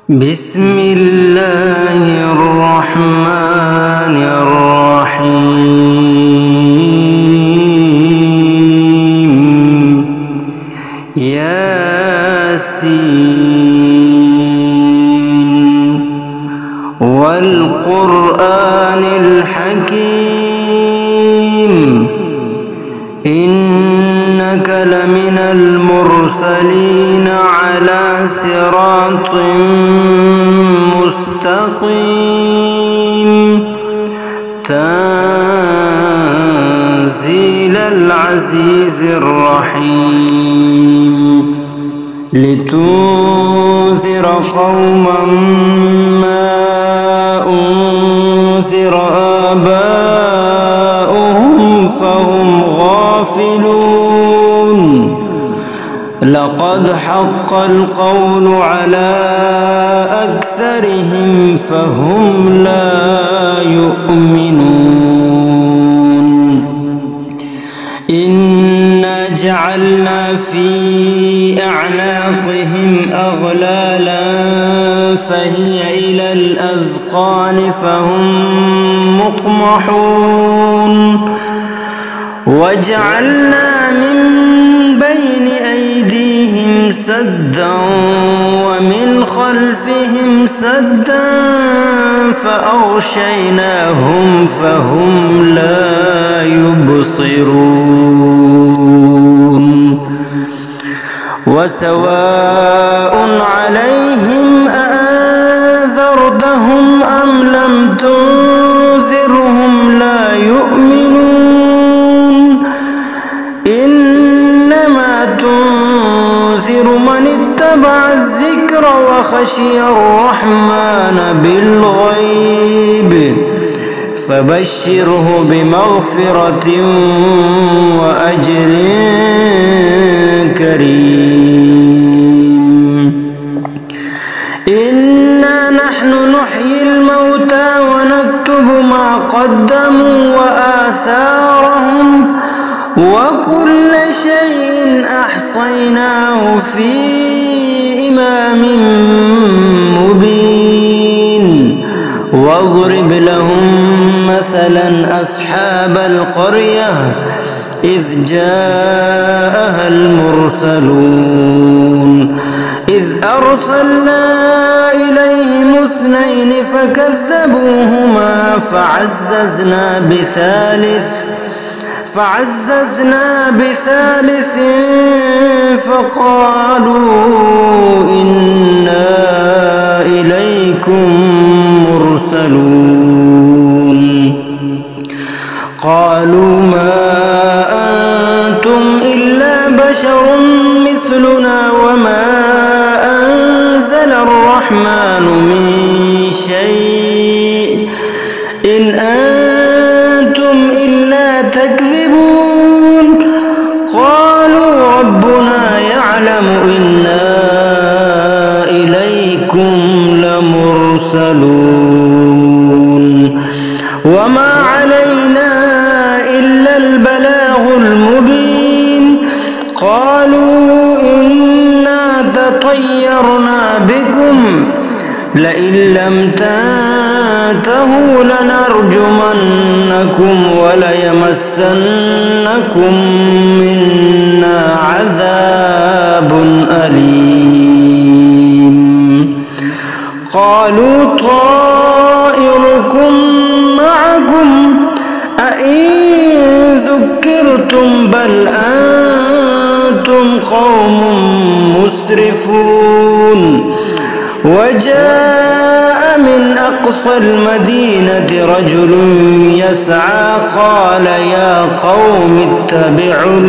بسم الله الرحمن الرحيم ياسين والقرآن الحكيم إنك لمن المرسلين على صراط مستقيم تنزيل العزيز الرحيم لتنذر قوما ما أنذر آباؤهم فهم غافلون لقد حق القول على أكثرهم فهم لا يؤمنون إنا جعلنا في أعناقهم أغلالا فهي إلى الأذقان فهم مقمحون وجعلنا من بين أيديهم سدا ومن خلفهم سدا فأغشيناهم فهم لا يبصرون وسواء عليهم أأنذرتهم أم لم تنذرهم لا يؤمنون إنما تنذر من اتبع الذكر وخشي الرحمن بالغيب فبشره بمغفرة وأجر كريم إنا نحن نحيي الموتى ونكتب ما قدموا وآثارهم وكل شيء أحصيناه في إمام مبين واضرب لهم مثلا أصحاب القرية إذ جاءها المرسلون إذ أرسلنا إليهم اثنين فكذبوهما فعززنا بثالث فقالوا إنا إليكم مرسلون قالوا ما أنتم إلا بشر مثلنا وما أنزل الرحمن من شيء إن أنتم إلا تكذبون قالوا ربنا يعلم إنا إليكم لمرسلون وما علينا إلا البلاغ المبين قالوا إنا تطيرنا بكم لئن لم تنتهوا لنرجمنكم وليمسنكم منا عذاب أليم قالوا طائركم معكم أئن ذكرتم بل أنتم قوم مسرفون وجاء من أقصى المدينة رجل يسعى قال يا قوم اتبعوا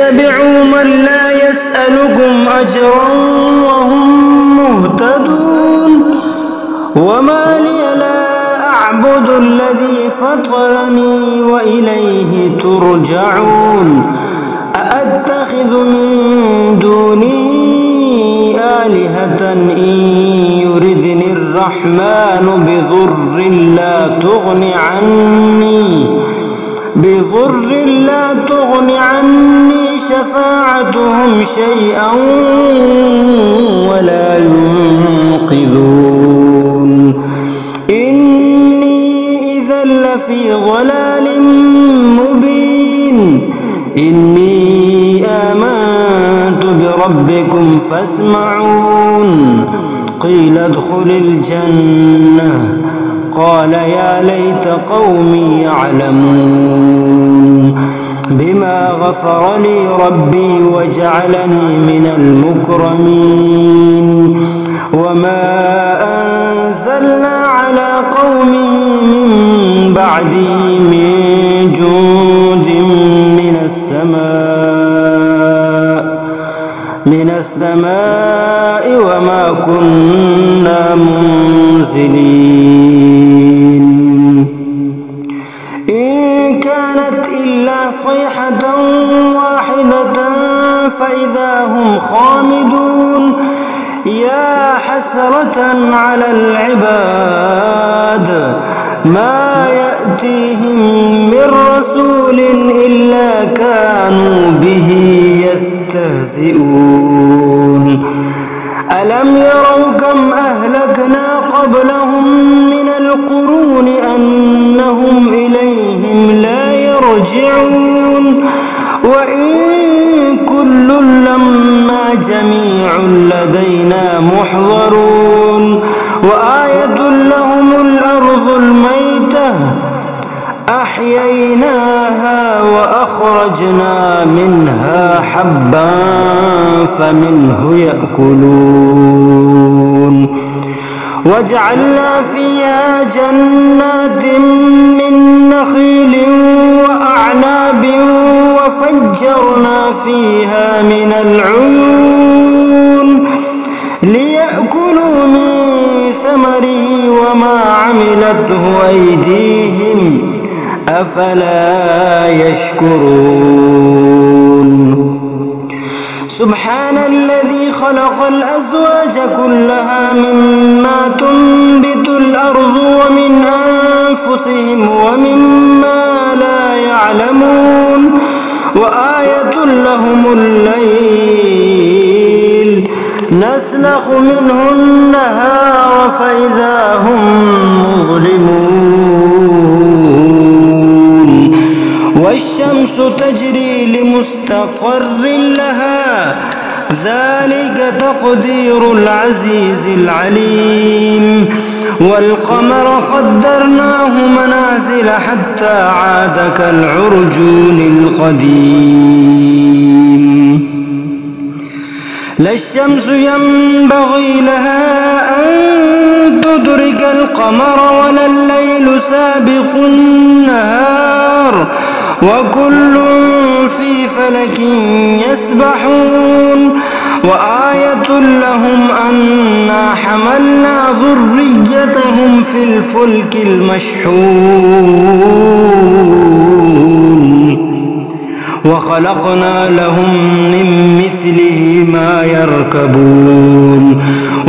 اتبعوا من لا يسألكم أجرا وهم مهتدون وما لي لا أعبد الذي فطرني وإليه ترجعون أأتخذ من دونه آلهة إن يردني الرحمن بضر لا تغن عني شفاعتهم شيئا ولا ينقذون إني إذا لفي ضلال مبين إني آمنت بربكم فاسمعون قيل ادخل الجنة قال يا ليت قومي يعلمون بما غفر لي ربي وجعلني من المكرمين وما أنزلنا على قومه من بعده من جند من السماء وما كنا منزلين إن كانت إلا صيحة واحدة فإذا هم خامدون يا حسرة على العباد ما يأتيهم من رسول إلا كانوا به يستهزئون ألم يروا كم أهلكنا قبلهم من القرون أنهم إليهم لا يرجعون وإن كل لما جميع لدينا محضرون وآية لهم الأرض الميتة أحييناها وأخرجنا منها حبا فمنه يأكلون وجعلنا فيها جنات من نخيل وأعناب وفجرنا فيها من العيون ليأكلوا من ثمره وما عملته أيديهم أفلا يشكرون سبحان الذي خلق الأزواج كلها مما تنبت الأرض ومن أنفسهم ومما لا يعلمون وآية لهم الليل نسلخ منه النهار فإذا هم مظلمون والشمس تجري لمستقر لها ذلك تقدير العزيز العليم والقمر قدرناه منازل حتى عاد كالعرجون القديم لا الشمس ينبغي لها أن تدرك القمر ولا الليل سابق النهار وكل في فلك يسبحون وآية لهم أنا حملنا ذريتهم في الفلك المشحون وخلقنا لهم من مثله ما يركبون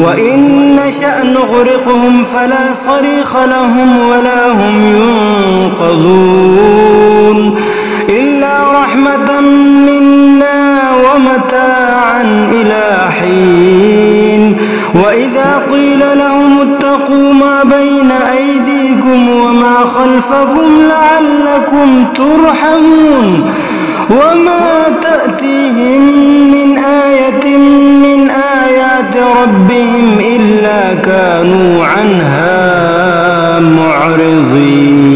وإن نشأ نغرقهم فلا صريخ لهم ولا هم ينقذون إلا رحمة منا ومتاعا إلى حين وإذا قيل لهم اتقوا ما بين أيديكم وما خلفكم لعلكم ترحمون وما تأتيهم من آية من آيات ربهم إلا كانوا عنها معرضين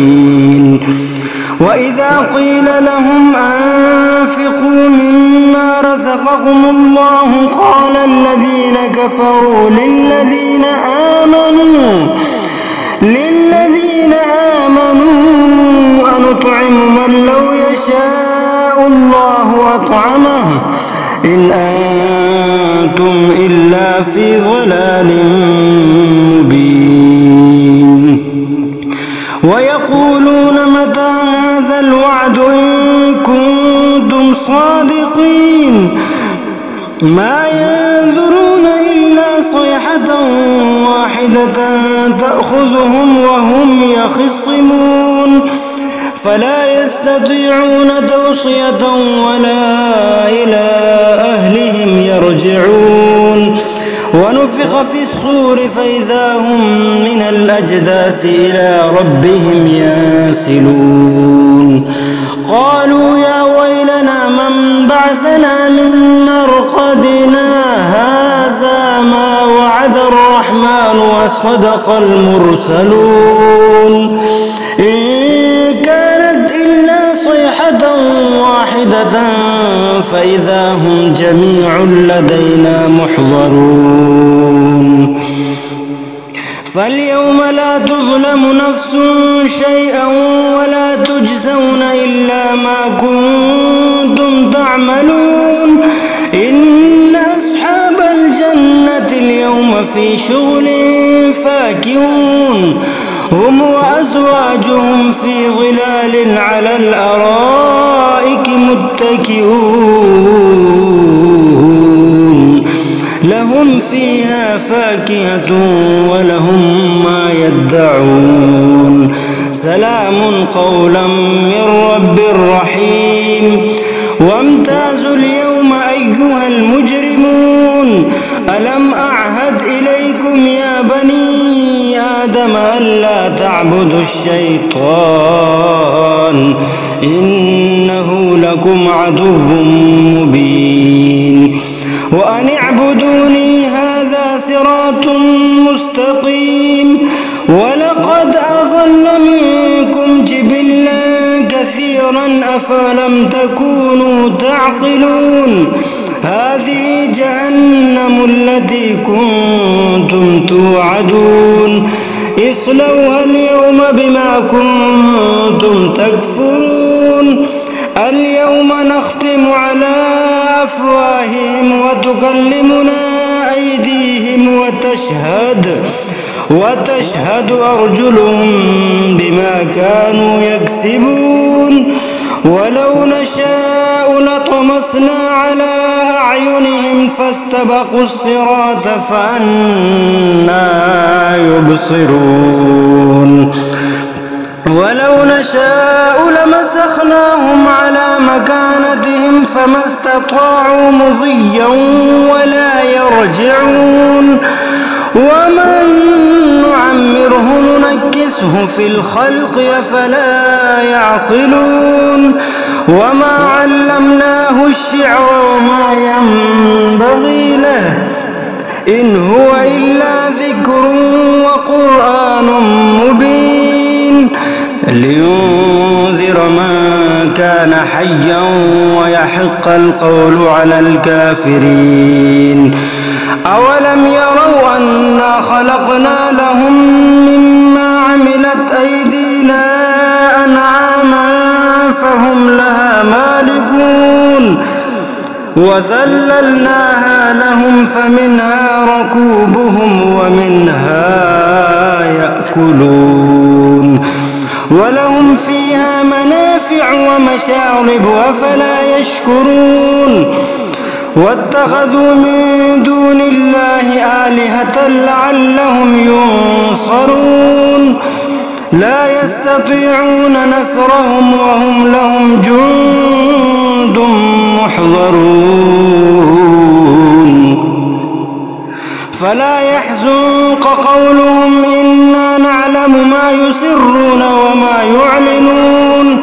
وإذا قيل لهم أنفقوا مما رزقكم الله قال الذين كفروا للذين آمنوا أنطعم من لو يشاء الله أطعمه إن أنتم إلا في ضلال مبين ويقولون متى هذا الوعد إن كنتم صادقين ما ينظرون إلا صيحة واحدة تأخذهم وهم يخصمون فلا يستطيعون توصية ولا إلى أهلهم يرجعون ونفخ في الصور فإذا هم من الأجداث إلى ربهم ينسلون قالوا يا ويلنا من بعثنا من مرقدنا هذا ما وعد الرحمن وصدق المرسلون إن كانت إلا صيحة واحدة فإذا هم جميع لدينا محضرون فاليوم لا تظلم نفس شيئا ولا تجزون إلا ما كنتم تعملون إن أصحاب الجنة اليوم في شغل فاكهون هم وأزواجهم في ظلال على الأرائك متكئون لهم فيها فاكهة ولهم ما يدعون سلام قولا من رب رحيم وامتازوا اليوم أيها المجرمون ألم أعهد إليكم يا بني آدم ألا تعبدوا الشيطان إنه لكم عدو مبين وأن اعبدوني هذا صراط مستقيم ولقد أضل منكم جبلا كثيرا أفلم تكونوا تعقلون هذه جهنم التي كنتم توعدون اصلوها اليوم بما كنتم تكفرون اليوم نختم على أفواههم وتكلمنا أيديهم وتشهد أرجلهم بما كانوا يكسبون ولو نشاء لطمسنا على أعينهم فاستبقوا الصراط فأنى يبصرون ولو نشاء لمسخناهم على مكانتهم فما استطاعوا مضيا ولا يرجعون ومن نعمره ننكسه في الخلق أفلا يعقلون وما علمناه الشعر وما ينبغي له إن هو إلا ذكر وقرآن مبين لينذر من كان حيا ويحق القول على الكافرين أولم يروا أنا خلقنا لهم مما عملت أيدينا أنعاما فهم لها مالكون وذللناها لهم فمنها ركوبهم ومنها يأكلون ولهم فيها منافع ومشارب أفلا يشكرون واتخذوا من دون الله آلهة لعلهم ينصرون لا يستطيعون نصرهم وهم لهم جند محضرون فلا يحزنك قولهم إنا نعلم ما يسرون وما يعلنون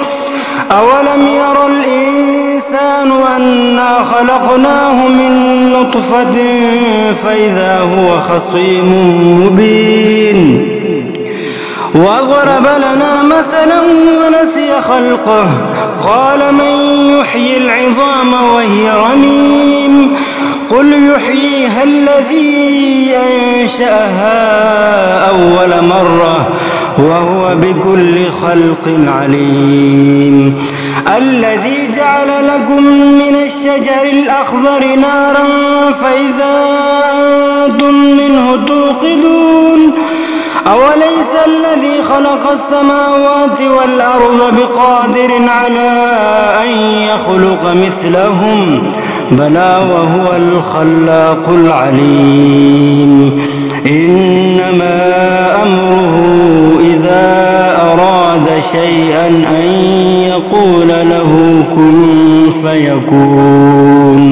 أولم ير الإنسان أنا خلقناه من نطفة فإذا هو خصيم مبين وضرب لنا مثلا ونسي خلقه قال من يحيي العظام وهي رميم قل يحييها الذي أنشأها أول مرة وهو بكل خلق عليم الذي جعل لكم من الشجر الأخضر نارا فإذا أنتم منه توقدون أوليس الذي خلق السماوات والأرض بقادر على أن يخلق مثلهم بلى وهو الخلاق العليم إنما أمره إذا أراد شيئا أن يقول له كن فيكون.